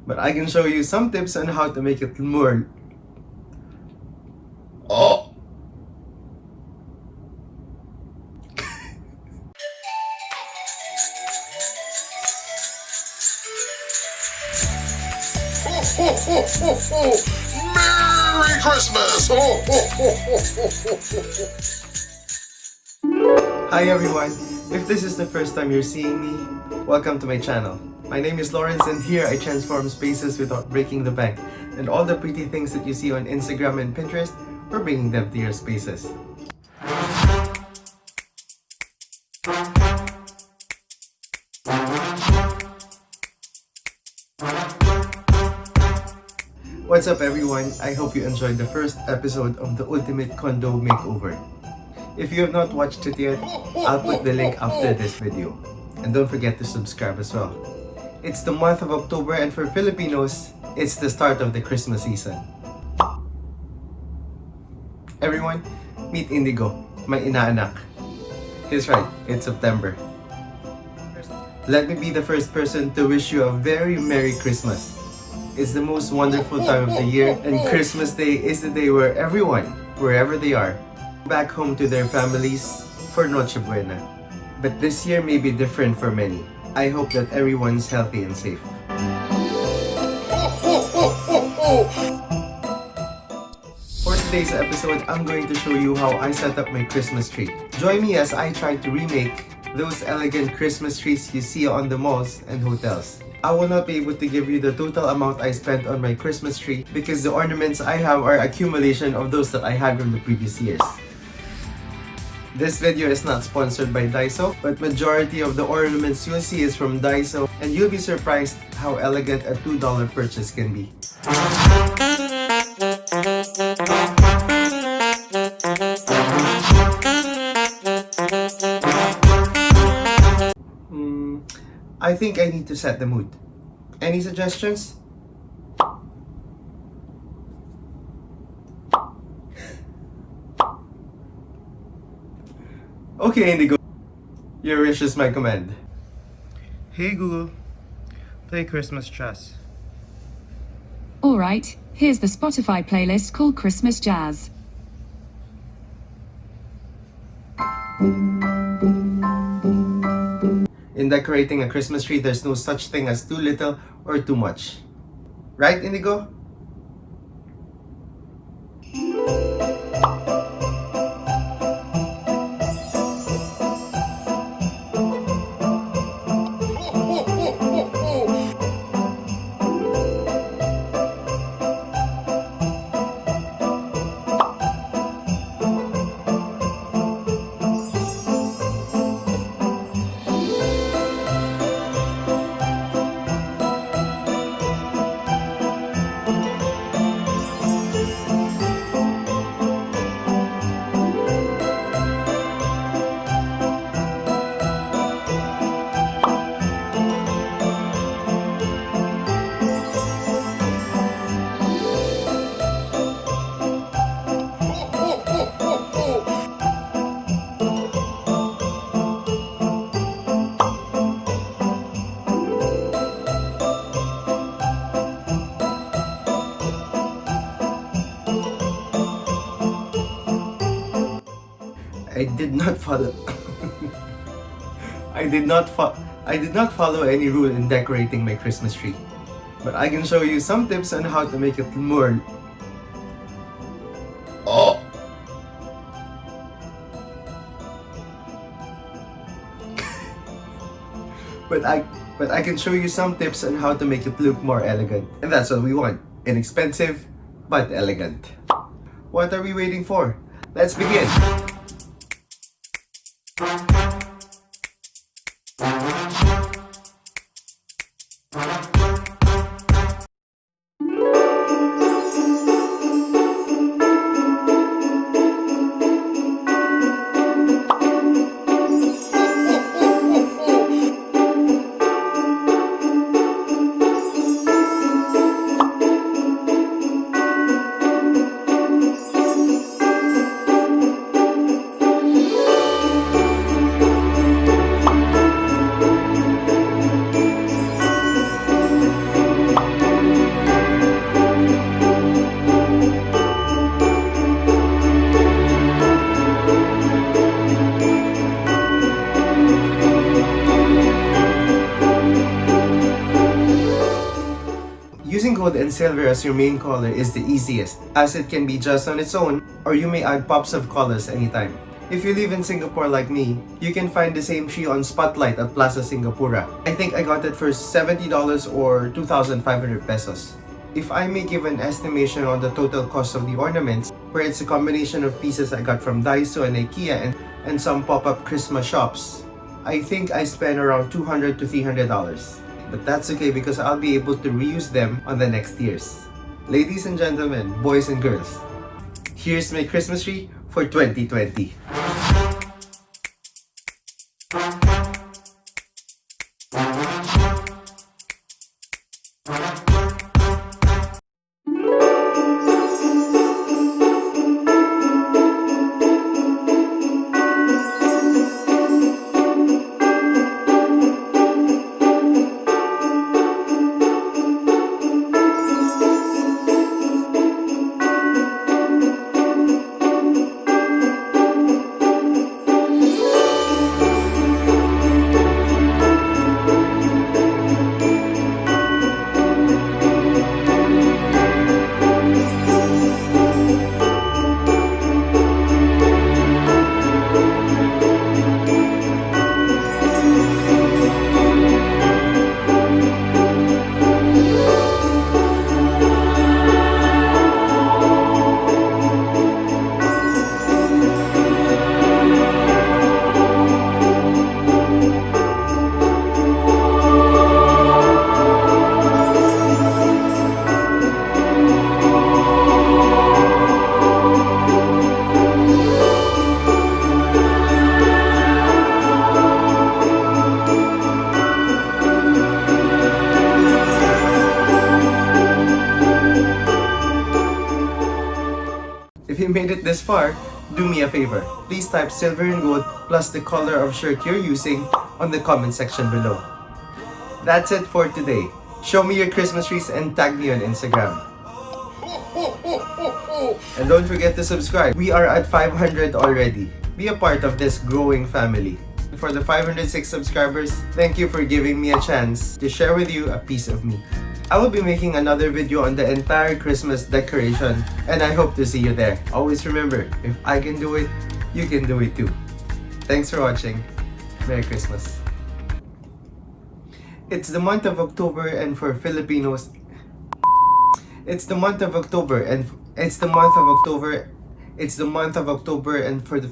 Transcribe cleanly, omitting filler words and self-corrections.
but I can show you some tips on how to make it more. Oh! Ho, ho, ho, ho, ho. Merry Christmas! Ho, ho, ho, ho, ho, ho, ho. Hi everyone! If this is the first time you're seeing me, welcome to my channel. My name is Laurenz and here I transform spaces without breaking the bank. And all the pretty things that you see on Instagram and Pinterest, we're bringing them to your spaces. What's up everyone? I hope you enjoyed the first episode of the Ultimate Condo Makeover. If you have not watched it yet, I'll put the link after this video. And don't forget to subscribe as well. It's the month of October and for Filipinos, it's the start of the Christmas season. Everyone, meet Indigo, my inaanak. He's right, it's September. Let me be the first person to wish you a very Merry Christmas. It's the most wonderful time of the year, and Christmas Day is the day where everyone, wherever they are, go back home to their families for Noche Buena. But this year may be different for many. I hope that everyone's healthy and safe. For today's episode, I'm going to show you how I set up my Christmas tree. Join me as I try to remake those elegant Christmas trees you see on the malls and hotels. I will not be able to give you the total amount I spent on my Christmas tree because the ornaments I have are accumulation of those that I had from the previous years. This video is not sponsored by Daiso, but majority of the ornaments you'll see is from Daiso, and you'll be surprised how elegant a $2 purchase can be. I think I need to set the mood. Any suggestions? Okay, Indigo. Your wish is my command. Hey Google, play Christmas Jazz. Alright, here's the Spotify playlist called Christmas Jazz. In decorating a Christmas tree, there's no such thing as too little or too much. Right, Indigo? I did not follow. I did not follow any rule in decorating my Christmas tree, but I can show you some tips on how to make it more. Oh. But I can show you some tips on how to make it look more elegant, and that's what we want: inexpensive but elegant. What are we waiting for? Let's begin. Using gold and silver as your main color is the easiest, as it can be just on its own, or you may add pops of colors anytime. If you live in Singapore like me, you can find the same tree on Spotlight at Plaza Singapura. I think I got it for $70 or 2,500 pesos. If I may give an estimation on the total cost of the ornaments, where it's a combination of pieces I got from Daiso and IKEA and some pop-up Christmas shops, I think I spent around $200 to $300. But that's okay because I'll be able to reuse them on the next years. Ladies and gentlemen, boys and girls, here's my Christmas tree for 2020. If you made it this far, do me a favor. Please type silver and gold plus the color of shirt you're using on the comment section below. That's it for today. Show me your Christmas trees and tag me on Instagram. And don't forget to subscribe. We are at 500 already. Be a part of this growing family. For the 506 subscribers, thank you for giving me a chance to share with you a piece of me. I will be making another video on the entire Christmas decoration, and I hope to see you there. Always remember, if I can do it, you can do it too. Thanks for watching. Merry Christmas. It's the month of October, and for Filipinos, it's the month of October, and for the